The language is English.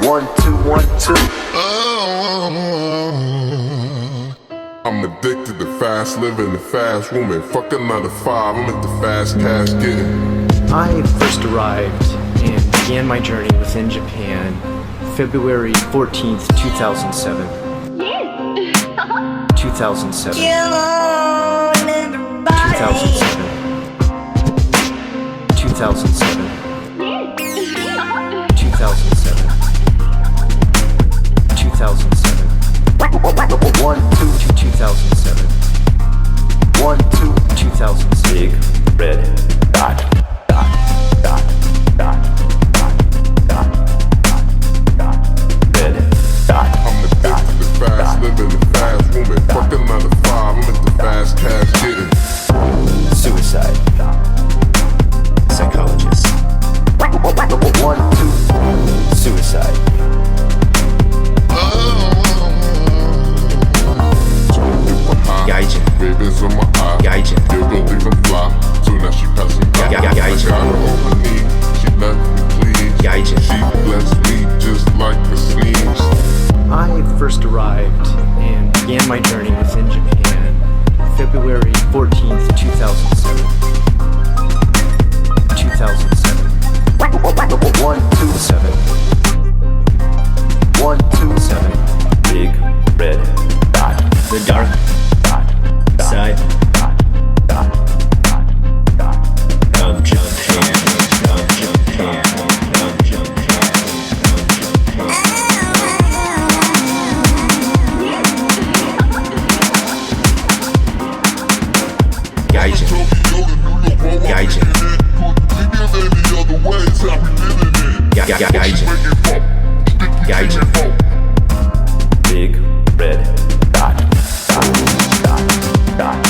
1, 2, 1, 2. I'm addicted to fast living and fast woman. Fuck a 9 to 5, I'm at the fast cash getting. I first arrived and began my journey within Japan February 14th, 2007. 2007. 2007. 2007. 2007. 2007. 1, 2, 2007. 1, 2, 2006. Big red dot, dot, dot, dot, dot, dot, dot, dot, red dot. I'm addicted to fast living and fast woman. Fuck a 9 to 5, I'm at the fast cash getting. Suicide. Psychologist. 1, 2. Suicide. Gaijin. Babies on my eye. Gaijin. Still gon' leave them fly. Soon as she passing by. I got her on her knee. She left me please. Gaijin. She blessed me just like a sneeze. I first arrived and began my journey within Japan February 14th, 2007. 2007. 1, 2, 7. 1, 2, 7. Big red dot. The dark dot, dot, side dot, dot, dot, dot, of Japan. Of Japan. Of Japan. Gaijin. Gaijin. Gaijin. Gaijin. Big red dot, dot, dot, dot.